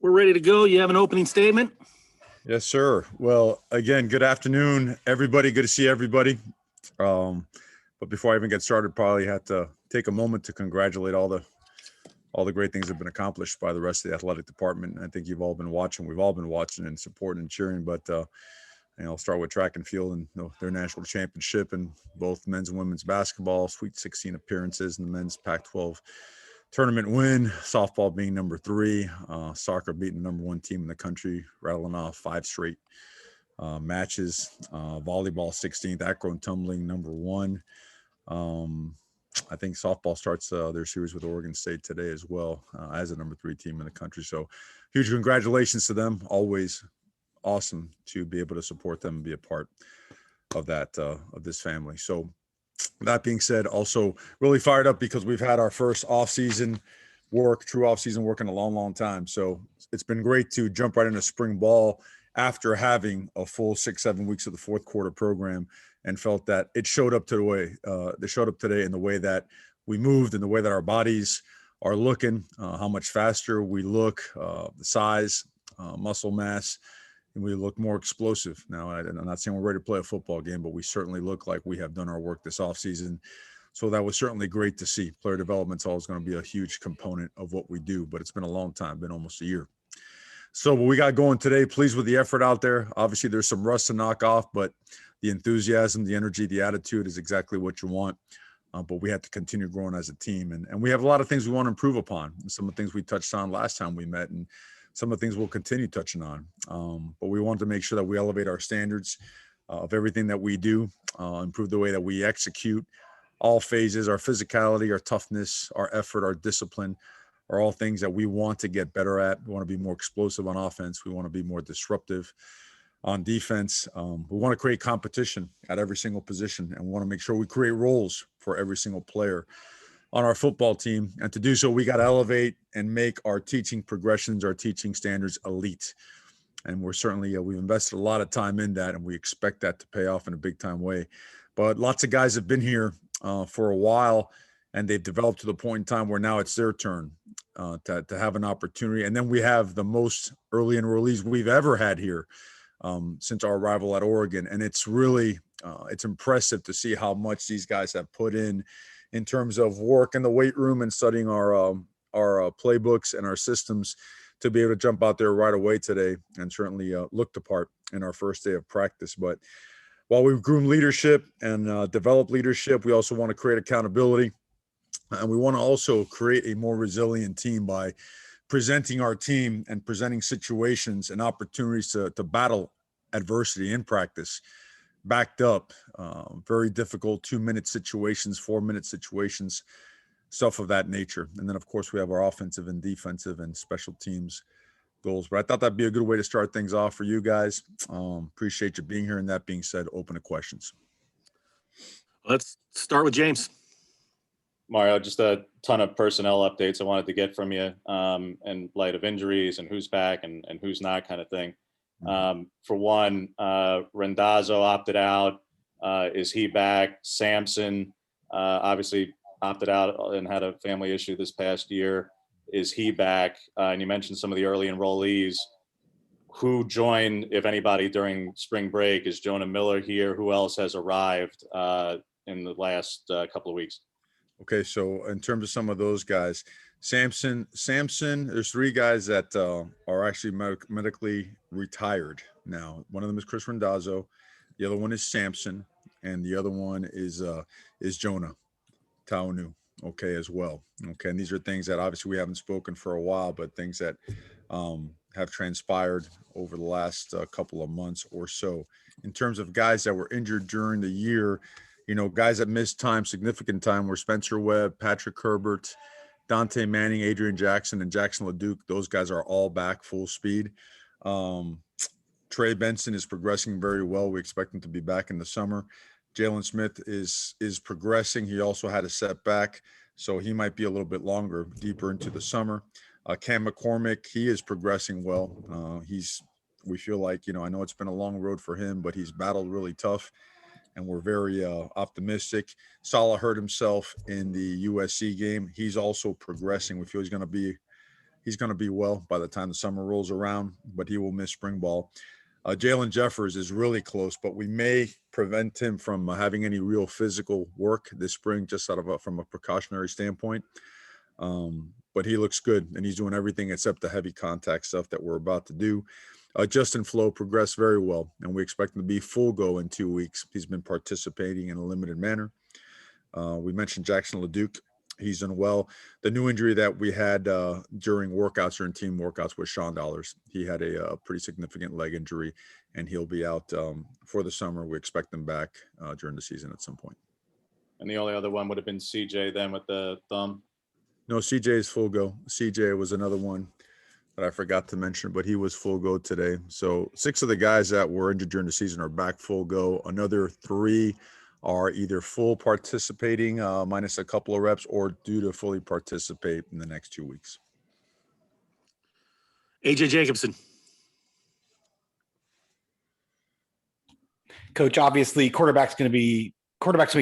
We're ready to go. You have an opening statement? Yes, sir. Well, again, good afternoon, everybody. Good to see everybody. But before I even get started, probably have to take a moment to congratulate all the great things that have been accomplished by the rest of the athletic department. I think you've all been watching. We've all been watching and supporting and cheering. But I'll start with track and field and their national championship in both men's and women's basketball, Sweet 16 appearances, and the men's Pac-12 tournament win, softball being number 3, soccer beating the number 1 team in the country, rattling off 5 straight matches, volleyball 16th, acro and tumbling number 1. I think softball starts their series with Oregon State today as well, as a number 3 team in the country. So huge congratulations to them. Always awesome to be able to support them and be a part of that, of this family. So that being said, also really fired up because we've had our first true off-season work in a long, long time. So it's been great to jump right into spring ball after having a full 6-7 weeks of the fourth quarter program, and felt that it showed up today in the way that we moved and the way that our bodies are looking, how much faster we look, the size, muscle mass, and we look more explosive. Now, I'm not saying we're ready to play a football game, but we certainly look like we have done our work this offseason. So that was certainly great to see. Player development's always going to be a huge component of what we do, but it's been a long time, been almost a year. So what we got going today, pleased with the effort out there. Obviously, there's some rust to knock off, but the enthusiasm, the energy, the attitude is exactly what you want. But we have to continue growing as a team. And we have a lot of things we want to improve upon. Some of the things we touched on last time we met, and some of the things we'll continue touching on. But we want to make sure that we elevate our standards of everything that we do, improve the way that we execute all phases, our physicality, our toughness, our effort, our discipline are all things that we want to get better at. We want to be more explosive on offense. We want to be more disruptive on defense. We want to create competition at every single position, and we want to make sure we create roles for every single player on our football team. And to do so, we got to elevate and make our teaching progressions, our teaching standards elite. And we're certainly, we've invested a lot of time in that, and we expect that to pay off in a big time way. But lots of guys have been here for a while, and they've developed to the point in time where now it's their turn to have an opportunity. And then we have the most early enrollees we've ever had here since our arrival at Oregon. And it's really, it's impressive to see how much these guys have put in terms of work in the weight room and studying our playbooks and our systems to be able to jump out there right away today, and certainly looked the part in our first day of practice. But while we groom leadership and develop leadership, we also want to create accountability. And we want to also create a more resilient team by presenting our team and presenting situations and opportunities to battle adversity in practice, backed up, very difficult 2-minute situations, 4-minute situations, stuff of that nature. And then, of course, we have our offensive and defensive and special teams goals. But I thought that'd be a good way to start things off for you guys. Appreciate you being here. And that being said, open to questions. Let's start with James. Mario, just a ton of personnel updates I wanted to get from you in light of injuries and who's back and who's not kind of thing. For one, Randazzo opted out. Is he back? Sampson obviously opted out and had a family issue this past year. Is he back? And you mentioned some of the early enrollees. Who joined, if anybody, during spring break? Is Jonah Miller here? Who else has arrived in the last couple of weeks? Okay, so in terms of some of those guys, Sampson, there's 3 guys that are actually medically retired now. One of them is Chris Randazzo, the other one is Sampson, and the other one is Jonah Taunu, okay, as well. Okay, and these are things that obviously we haven't spoken for a while, but things that have transpired over the last couple of months or so. In terms of guys that were injured during the year, guys that missed time, significant time, were Spencer Webb, Patrick Herbert, Dante Manning, Adrian Jackson, and Jackson LeDuc. Those guys are all back full speed. Trey Benson is progressing very well. We expect him to be back in the summer. Jalen Smith is progressing. He also had a setback, so he might be a little bit longer, deeper into the summer. Cam McCormick, he is progressing well. We feel like, I know it's been a long road for him, but he's battled really tough, and we're very optimistic. Salah hurt himself in the USC game. He's also progressing. We feel he's going to be he's going to be well by the time the summer rolls around, but he will miss spring ball. Jalen Jeffers is really close, but we may prevent him from having any real physical work this spring, just from a precautionary standpoint. But he looks good, and he's doing everything except the heavy contact stuff that we're about to do. Justin Flo progressed very well, and we expect him to be full go in 2 weeks. He's been participating in a limited manner. We mentioned Jackson LeDuc. He's done well. The new injury that we had during team workouts was Sean Dollars. He had a pretty significant leg injury, and he'll be out for the summer. We expect him back during the season at some point. And the only other one would have been CJ then with the thumb. No, CJ is full go. CJ was another one that I forgot to mention, but he was full go today. So 6 of the guys that were injured during the season are back full go. Another 3 are either full participating minus a couple of reps or due to fully participate in the next 2 weeks. AJ Jacobson. Coach, obviously quarterback's going to be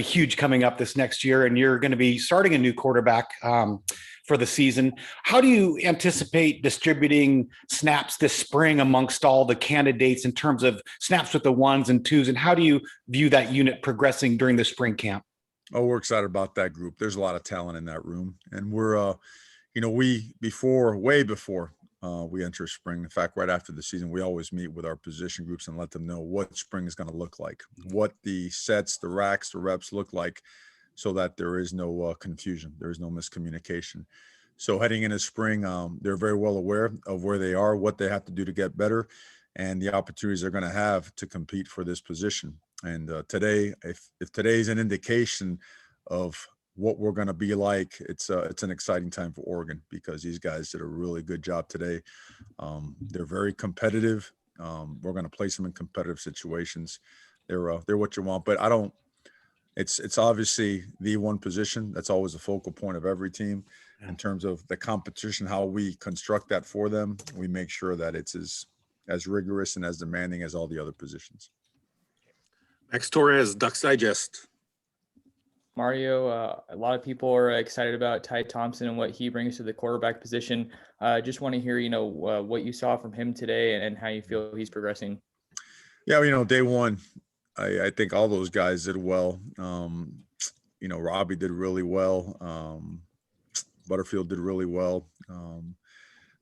huge coming up this next year, and you're going to be starting a new quarterback for the season. How do you anticipate distributing snaps this spring amongst all the candidates in terms of snaps with the 1s and 2s, and how do you view that unit progressing during the spring camp? Oh, we're excited about that group. There's a lot of talent in that room, and we're, way before we enter spring. In fact, right after the season, we always meet with our position groups and let them know what spring is going to look like, what the sets, the racks, the reps look like, so that there is no confusion. There is no miscommunication. So heading into spring, they're very well aware of where they are, what they have to do to get better, and the opportunities they're going to have to compete for this position. And today, if today is an indication of what we're going to be like, it's an exciting time for Oregon, because these guys did a really good job today. They're very competitive. We're going to place them in competitive situations. They're what you want, but it's obviously the one position that's always the focal point of every team in terms of the competition, how we construct that for them. We make sure that it's as rigorous and as demanding as all the other positions. Max Torres, Ducks Digest. Mario, a lot of people are excited about Ty Thompson and what he brings to the quarterback position. Just want to hear, what you saw from him today and how you feel he's progressing. Yeah, day one, I think all those guys did well. Robby did really well. Butterfield did really well.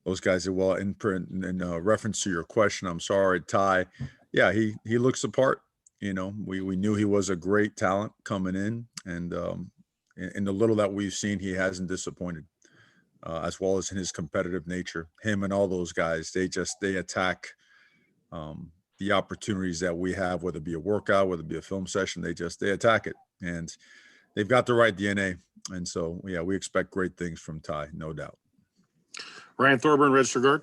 Those guys did well. In reference to your question, I'm sorry, Ty. Yeah, he looks the part. We knew he was a great talent coming in, and in the little that we've seen, he hasn't disappointed, as well as in his competitive nature. Him and all those guys, they attack the opportunities that we have, whether it be a workout, whether it be a film session. They attack it, and they've got the right DNA. And so, yeah, we expect great things from Ty, no doubt. Ryan Thorburn, Register Guard.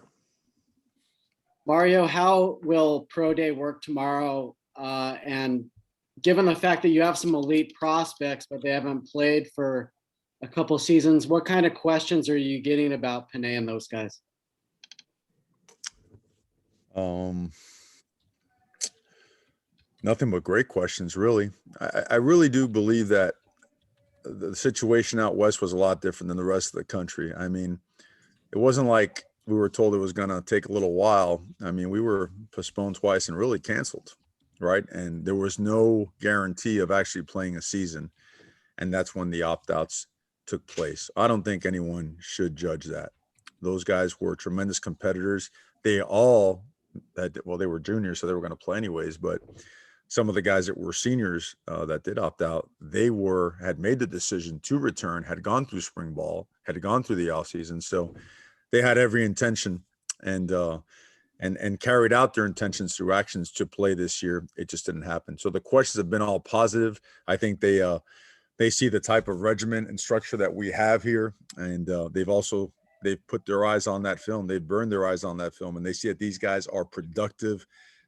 Mario, how will Pro Day work tomorrow? And given the fact that you have some elite prospects, but they haven't played for a couple seasons, what kind of questions are you getting about Penei and those guys? Nothing but great questions, really. I really do believe that the situation out west was a lot different than the rest of the country. I mean, it wasn't like we were told it was going to take a little while. I mean, we were postponed twice and really canceled, right? And there was no guarantee of actually playing a season. And that's when the opt-outs took place. I don't think anyone should judge that. Those guys were tremendous competitors. They all had, they were juniors, so they were going to play anyways. But some of the guys that were seniors that did opt out, they had made the decision to return, had gone through spring ball, had gone through the off season. So they had every intention and carried out their intentions through actions to play this year. It just didn't happen. So the questions have been all positive. I think they see the type of regimen and structure that we have here. And they've put their eyes on that film. They've burned their eyes on that film, and they see that these guys are productive,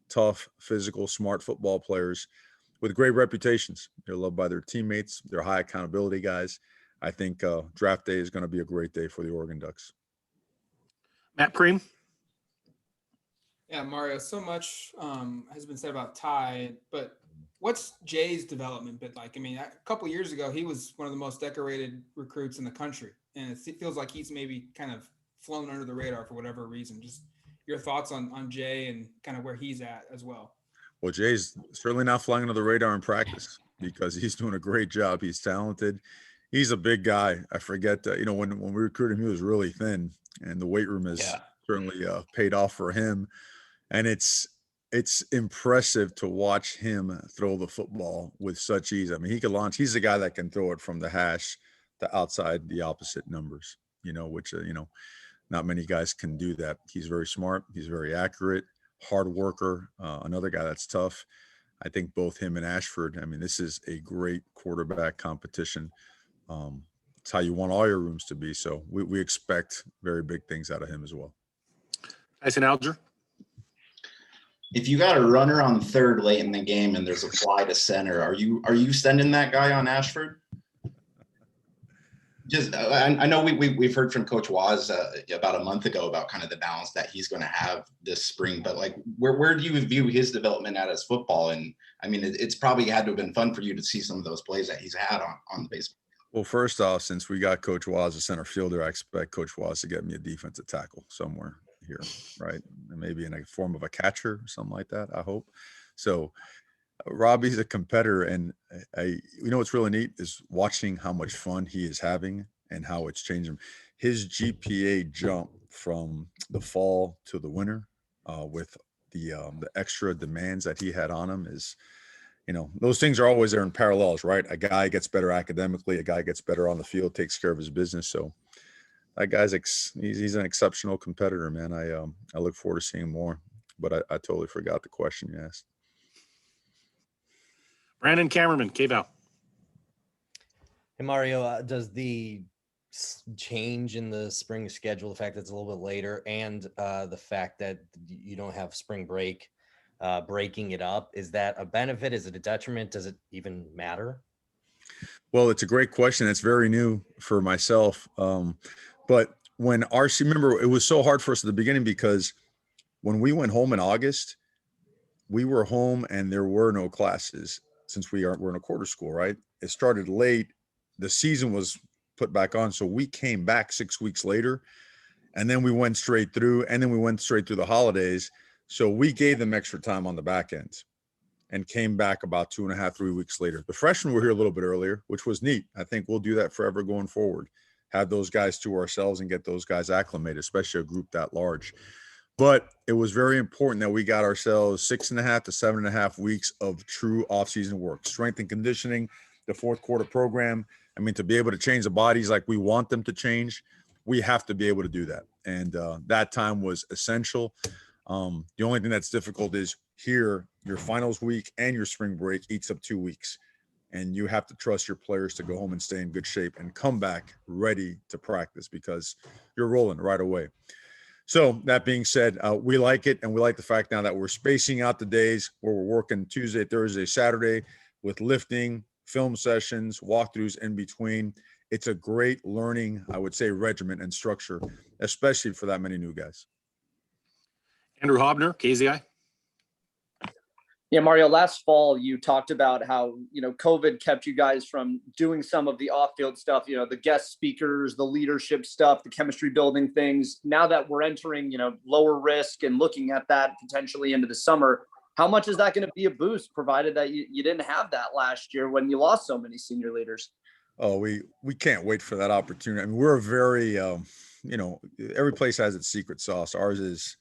tough, physical, smart football players with great reputations. They're loved by their teammates. They're high accountability guys. I think draft day is going to be a great day for the Oregon Ducks. Matt Preem. Yeah, Mario, so much has been said about Ty, but what's Jay's development been like? I mean, a couple of years ago, he was one of the most decorated recruits in the country, and it feels like he's maybe kind of flown under the radar for whatever reason. Just your thoughts on Jay and kind of where he's at as well. Well, Jay's certainly not flying under the radar in practice because he's doing a great job. He's talented. He's a big guy. I forget, when we recruited him, he was really thin, and the weight room has certainly paid off for him. And it's impressive to watch him throw the football with such ease. I mean, he could launch. He's the guy that can throw it from the hash to outside the opposite numbers, which, not many guys can do that. He's very smart. He's very accurate, hard worker. Another guy that's tough. I think both him and Ashford, I mean, this is a great quarterback competition. It's how you want all your rooms to be. So we expect very big things out of him as well. Tyson Alger. If you got a runner on third late in the game and there's a fly to center, are you sending that guy on Ashford? Just I know we've heard from Coach Waz about a month ago about kind of the balance that he's going to have this spring, but like where do you view his development at as football? And I mean, it's probably had to have been fun for you to see some of those plays that he's had on the baseball. Well, first off, since we got Coach Waz a center fielder, I expect Coach Waz to get me a defensive tackle somewhere here, right? And maybe in a form of a catcher or something like that, I hope. So Robby's a competitor, and what's really neat is watching how much fun he is having and how it's changed him. His GPA jump from the fall to the winter with the extra demands that he had on him is, those things are always there in parallels, right? A guy gets better academically, a guy gets better on the field, takes care of his business. So that guy's he's an exceptional competitor, man. I look forward to seeing more, but I totally forgot the question you asked. Brandon Cameraman, KVAL. Hey, Mario, does the change in the spring schedule, the fact that it's a little bit later, and the fact that you don't have spring break, breaking it up, is that a benefit? Is it a detriment? Does it even matter? Well, it's a great question. It's very new for myself. But when RC, remember, it was so hard for us at the beginning because when we went home in August, we were home and there were no classes since we're in a quarter school, right? It started late. The season was put back on. So we came back 6 weeks later, and then we went straight through, and then we went straight through the holidays. So we gave them extra time on the back end and came back about 2.5, 3 weeks later. The freshmen were here a little bit earlier, which was neat. I think we'll do that forever going forward. Have those guys to ourselves and get those guys acclimated, especially a group that large. But it was very important that we got ourselves 6.5 to 7.5 weeks of true off-season work, strength and conditioning, the fourth quarter program. I mean, to be able to change the bodies like we want them to change, we have to be able to do that. And that time was essential. The only thing that's difficult is here, your finals week and your spring break eats up 2 weeks. And you have to trust your players to go home and stay in good shape and come back ready to practice because you're rolling right away. So that being said, we like it. And we like the fact now that we're spacing out the days where we're working Tuesday, Thursday, Saturday with lifting, film sessions, walkthroughs in between. It's a great learning, I would say, regimen and structure, especially for that many new guys. Andrew Hobner, KZI. Yeah, Mario, last fall you talked about how, COVID kept you guys from doing some of the off-field stuff, the guest speakers, the leadership stuff, the chemistry building things. Now that we're entering, lower risk and looking at that potentially into the summer, how much is that going to be a boost, provided that you didn't have that last year when you lost so many senior leaders? Oh, we can't wait for that opportunity. I mean, we're a very, every place has its secret sauce. Ours is,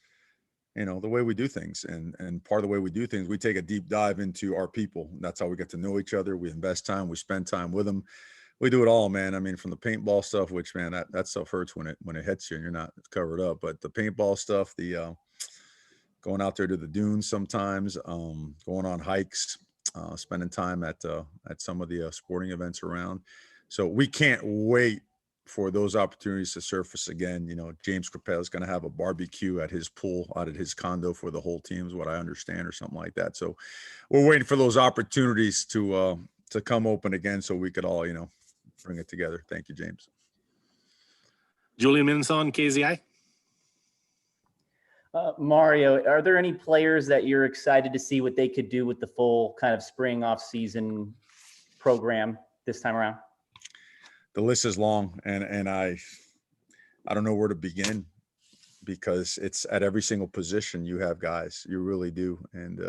the way we do things. And part of the way we do things, we take a deep dive into our people. That's how we get to know each other. We invest time. We spend time with them. We do it all, man. I mean, from the paintball stuff, which, man, that stuff hurts when it hits you and you're not covered up. But the paintball stuff, the going out there to the dunes sometimes, going on hikes, spending time at some of the sporting events around. So we can't wait for those opportunities to surface again. James Cristobal is going to have a barbecue at his pool out at his condo for the whole team, is what I understand, or something like that. So we're waiting for those opportunities to come open again so we could all, bring it together. Thank you, James. Julian Minson, KZI. Mario, are there any players that you're excited to see what they could do with the full kind of spring off-season program this time around? The list is long, and I don't know where to begin. because it's at every single position you have guys. You really do. And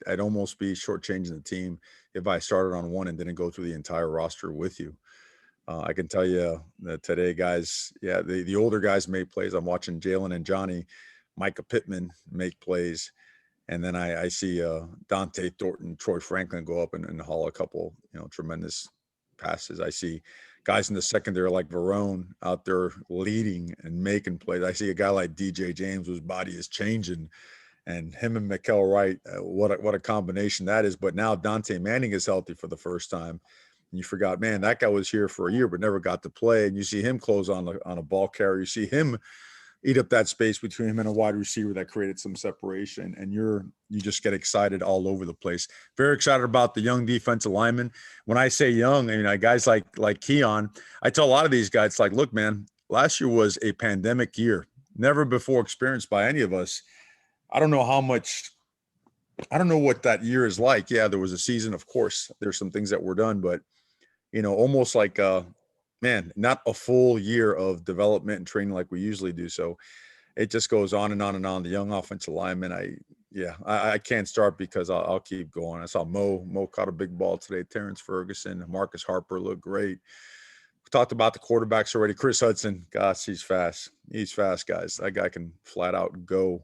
I'd almost be shortchanging the team if I started on one and didn't go through the entire roster with you. I can tell you that today, guys, yeah, the older guys make plays. I'm watching Jalen and Johnny, Micah Pittman make plays. And then I see Dante Thornton, Troy Franklin go up and haul a couple, tremendous passes. I see guys in the secondary like Verone out there leading and making plays. I see a guy like DJ James whose body is changing, and him and Mikael Wright, what a combination that is. But now Dante Manning is healthy for the first time. And you forgot, man, that guy was here for a year but never got to play. And you see him close on a ball carrier. You see him eat up that space between him and a wide receiver that created some separation. And you just get excited all over the place. Very excited about the young defensive linemen. When I say young, I mean, guys like Keon, I tell a lot of these guys, like, look, man, last year was a pandemic year, never before experienced by any of us. I don't know what that year is like. Yeah, there was a season, of course. There's some things that were done, but, almost like man, not a full year of development and training like we usually do. So it just goes on and on and on. The young offensive lineman, I can't start because I'll keep going. I saw Mo caught a big ball today. Terrence Ferguson, Marcus Harper looked great. We talked about the quarterbacks already. Chris Hudson, gosh, he's fast. He's fast, guys. That guy can flat out go.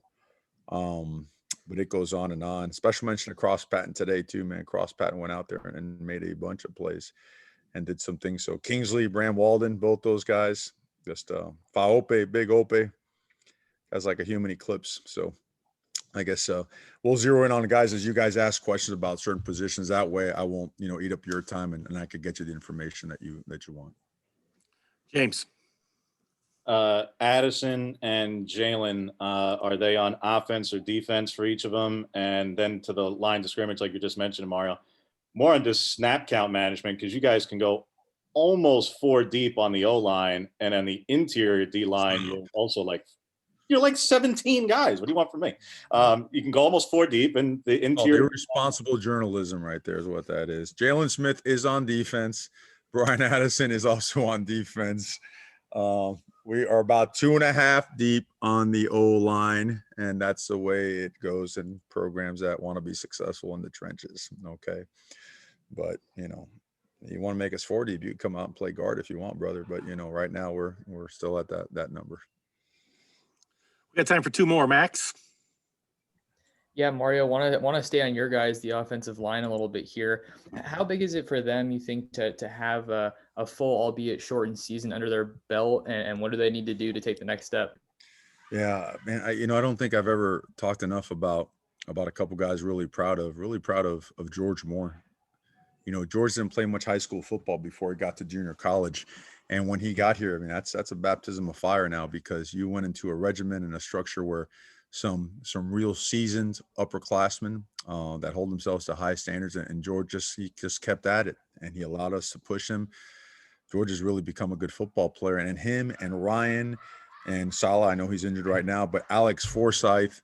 But it goes on and on. Special mention to Cross Patton today too, man. Cross Patton went out there and made a bunch of plays and did some things. So Kingsley, Bram Walden, both those guys, just Faope, big Ope, has like a human eclipse. So I guess we'll zero in on the guys as you guys ask questions about certain positions. That way I won't, eat up your time and I could get you the information that you want. James. Addison and Jalen, are they on offense or defense for each of them? And then to the line of scrimmage, like you just mentioned, Mario, more on just snap count management, because you guys can go almost 4 deep on the O-line, and on the interior D-line, you're also you're like 17 guys. What do you want from me? You can go almost 4 deep, and the interior. Irresponsible journalism right there is what that is. Jalen Smith is on defense. Brian Addison is also on defense. We are about 2.5 deep on the O-line, and that's the way it goes in programs that want to be successful in the trenches. Okay. But, you want to make us 4 deep, you can come out and play guard if you want, brother. But, right now we're still at that number. We got time for 2 more, Max. Yeah, Mario, want to stay on your guys, the offensive line, a little bit here. How big is it for them, you think, to have a full, albeit shortened season under their belt, and what do they need to do to take the next step? Yeah, man, I don't think I've ever talked enough about a couple guys really proud of George Moore. George didn't play much high school football before he got to junior college. And when he got here, I mean, that's a baptism of fire now, because you went into a regimen and a structure where some real seasoned upperclassmen that hold themselves to high standards. And George he just kept at it, and he allowed us to push him. George has really become a good football player, and him and Ryan and Salah, I know he's injured right now, but Alex Forsyth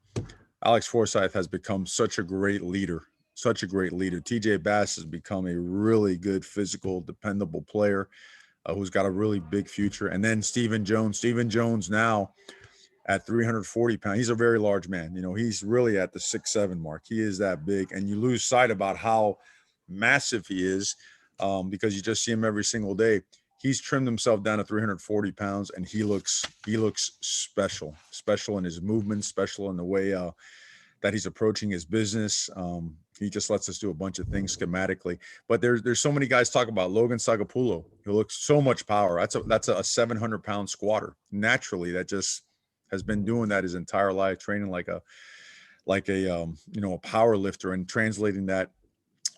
has become such a great leader. TJ Bass has become a really good physical, dependable player who's got a really big future. And then Stephen Jones now at 340 pounds, he's a very large man. He's really at the 6'7" mark. He is that big, and you lose sight about how massive he is because you just see him every single day. He's trimmed himself down to 340 pounds, and he looks special in his movements, special in the way that he's approaching his business. He just lets us do a bunch of things schematically. But there's so many guys talk about Logan Sagapulo. He looks so much power. That's a 700-pound squatter. Naturally, that just has been doing that his entire life, training like a power lifter, and translating that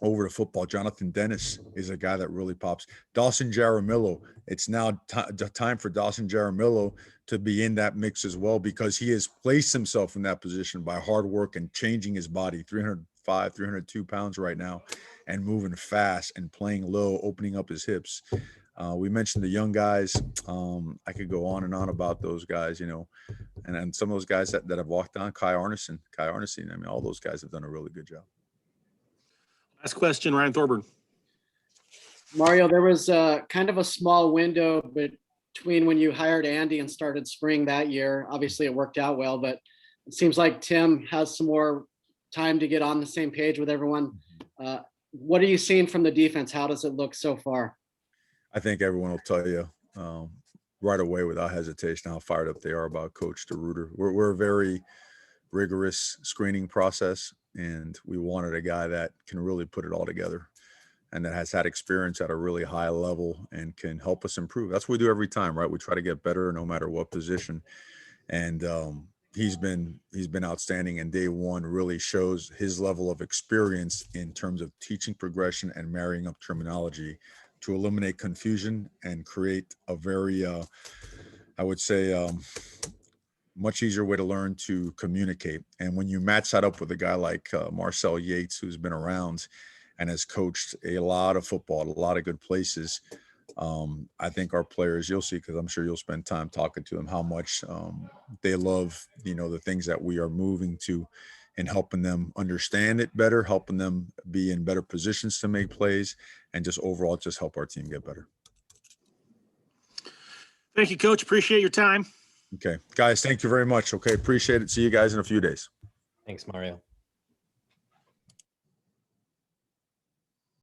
over to football. Jonathan Dennis is a guy that really pops. Dawson Jaramillo. It's now time for Dawson Jaramillo to be in that mix as well, because he has placed himself in that position by hard work and changing his body. 302 pounds right now, and moving fast and playing low, opening up his hips. We mentioned the young guys. I could go on and on about those guys, and then some of those guys that have walked on. Kai Arneson. I mean, all those guys have done a really good job. Last question, Ryan Thorburn. Mario, there was kind of a small window, but between when you hired Andy and started spring that year. Obviously it worked out well, but it seems like Tim has some more time to get on the same page with everyone. What are you seeing from the defense? How does it look so far? I think everyone will tell you right away without hesitation how fired up they are about Coach DeRuiter. We're a very rigorous screening process, and we wanted a guy that can really put it all together and that has had experience at a really high level and can help us improve. That's what we do every time, right? We try to get better no matter what position. And he's been outstanding, and day one really shows his level of experience in terms of teaching progression and marrying up terminology to eliminate confusion and create a very I would say much easier way to learn to communicate. And when you match that up with a guy like Marcel Yates, who's been around and has coached a lot of football at a lot of good places, I think our players, you'll see, because I'm sure you'll spend time talking to them, how much they love, the things that we are moving to and helping them understand it better, helping them be in better positions to make plays, and just overall just help our team get better. Thank you, Coach. Appreciate your time. Okay, guys, thank you very much. Okay, appreciate it. See you guys in a few days. Thanks, Mario.